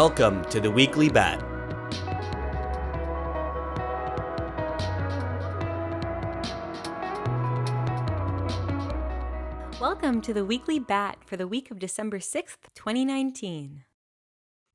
Welcome to the Weekly Bat. Welcome to the Weekly Bat for the week of December 6th, 2019.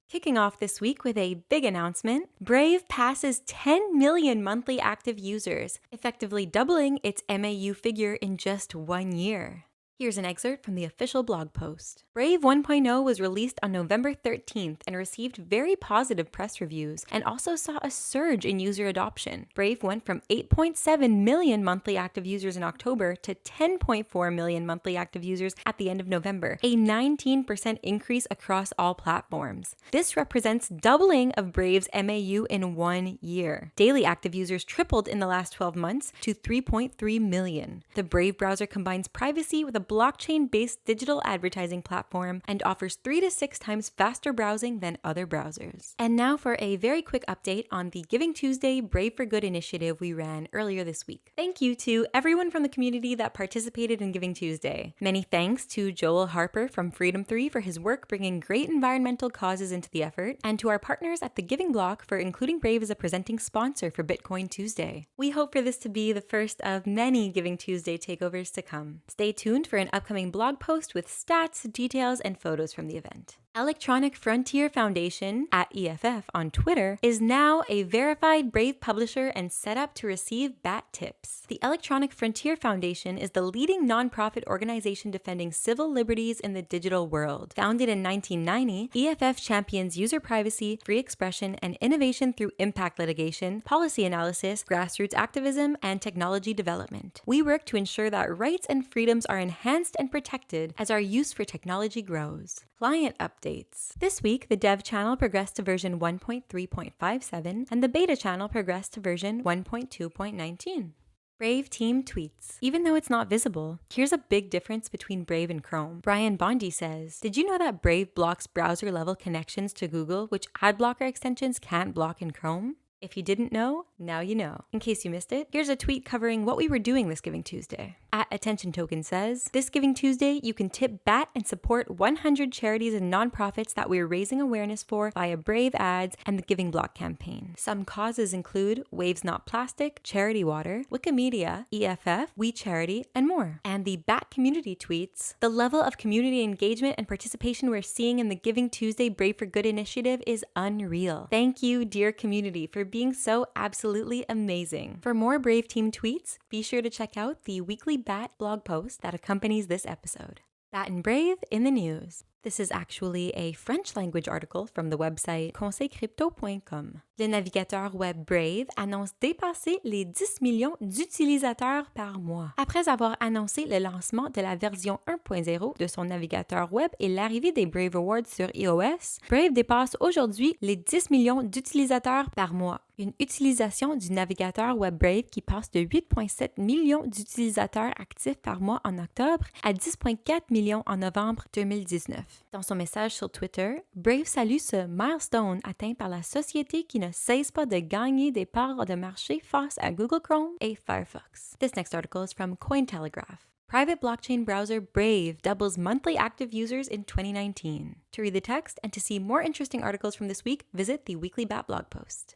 Kicking off this week with a big announcement, Brave passes 10 million monthly active users, effectively doubling its MAU figure in just 1 year. Here's an excerpt from the official blog post. Brave 1.0 was released on November 13th and received very positive press reviews and also saw a surge in user adoption. Brave went from 8.7 million monthly active users in October to 10.4 million monthly active users at the end of November, a 19% increase across all platforms. This represents doubling of Brave's MAU in 1 year. Daily active users tripled in the last 12 months to 3.3 million. The Brave browser combines privacy with a blockchain-based digital advertising platform and offers 3 to 6 times faster browsing than other browsers. And now for a very quick update on the Giving Tuesday Brave for Good initiative we ran earlier this week. Thank you to everyone from the community that participated in Giving Tuesday. Many thanks to Joel Harper from Freedom 3 for his work bringing great environmental causes into the effort, and to our partners at the Giving Block for including Brave as a presenting sponsor for Bitcoin Tuesday. We hope for this to be the first of many Giving Tuesday takeovers to come. Stay tuned for an upcoming blog post with stats, details, and photos from the event. Electronic Frontier Foundation, at EFF on Twitter, is now a verified Brave publisher and set up to receive BAT tips. The Electronic Frontier Foundation is the leading nonprofit organization defending civil liberties in the digital world. Founded in 1990, EFF champions user privacy, free expression, and innovation through impact litigation, policy analysis, grassroots activism, and technology development. We work to ensure that rights and freedoms are enhanced and protected as our use for technology grows. Client updates. This week, the dev channel progressed to version 1.3.57 and the beta channel progressed to version 1.2.19. Brave team tweets. Even though it's not visible, here's a big difference between Brave and Chrome. Brian Bondi says, "Did you know that Brave blocks browser-level connections to Google, which ad blocker extensions can't block in Chrome?" If you didn't know, now you know. In case you missed it, here's a tweet covering what we were doing this Giving Tuesday. At Attention Token says, "This Giving Tuesday, you can tip BAT and support 100 charities and nonprofits that we're raising awareness for via Brave ads and the Giving Block campaign. Some causes include Waves Not Plastic, Charity Water, Wikimedia, EFF, We Charity, and more." And the BAT community tweets, "The level of community engagement and participation we're seeing in the Giving Tuesday Brave for Good initiative is unreal. Thank you, dear community, for being so absolutely amazing." For more Brave team tweets, be sure to check out the weekly BAT blog post that accompanies this episode. BAT and Brave in the news. This is actually a French language article from the website conseilcrypto.com. Le navigateur web Brave annonce dépasser les 10 millions d'utilisateurs par mois. Après avoir annoncé le lancement de la version 1.0 de son navigateur web et l'arrivée des Brave Awards sur iOS, Brave dépasse aujourd'hui les 10 millions d'utilisateurs par mois. Une utilisation du navigateur web Brave qui passe de 8,7 millions d'utilisateurs actifs par mois en octobre à 10,4 millions en novembre 2019. Dans son message sur Twitter, Brave salue ce milestone atteint par la société qui ne cesse pas de gagner des parts de marché face à Google Chrome et Firefox. This next article is from Cointelegraph. Private blockchain browser Brave doubles monthly active users in 2019. To read the text and to see more interesting articles from this week, visit the Weekly Bat blog post.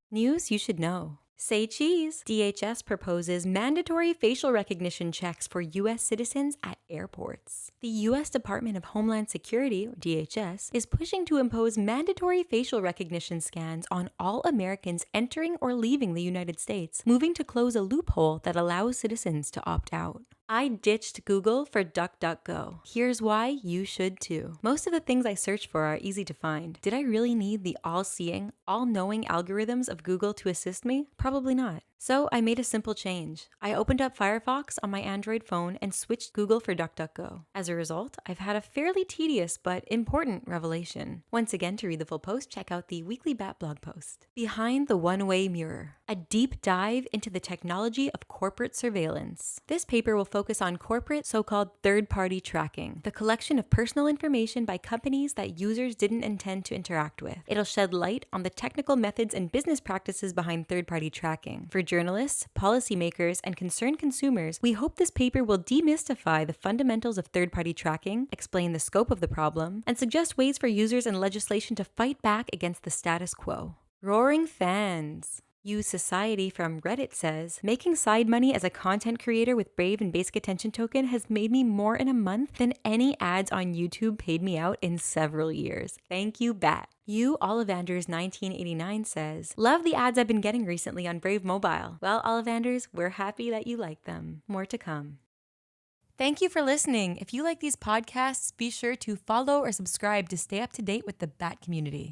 News you should know. Say cheese! DHS proposes mandatory facial recognition checks for U.S. citizens at airports. The U.S. Department of Homeland Security, DHS, is pushing to impose mandatory facial recognition scans on all Americans entering or leaving the United States, moving to close a loophole that allows citizens to opt out. I ditched Google for DuckDuckGo. Here's why you should too. Most of the things I search for are easy to find. Did I really need the all-seeing, all-knowing algorithms of Google to assist me? Probably not. So I made a simple change. I opened up Firefox on my Android phone and switched Google for DuckDuckGo. As a result, I've had a fairly tedious but important revelation. Once again, to read the full post, check out the Weekly Bat blog post. Behind the One-Way Mirror, a deep dive into the technology of corporate surveillance. This paper will focus on corporate, so-called third-party tracking, the collection of personal information by companies that users didn't intend to interact with. It'll shed light on the technical methods and business practices behind third-party tracking. For journalists, policymakers, and concerned consumers, we hope this paper will demystify the fundamentals of third-party tracking, explain the scope of the problem, and suggest ways for users and legislation to fight back against the status quo. Roaring fans. Use Society from Reddit says, making side money as a content creator with Brave and Basic Attention Token has made me more in a month than any ads on YouTube paid me out in several years. Thank you, Bat. You, Ollivanders 1989 says, love the ads I've been getting recently on Brave Mobile. Well, Ollivanders, we're happy that you like them. More to come. Thank you for listening. If you like these podcasts, be sure to follow or subscribe to stay up to date with the Bat community.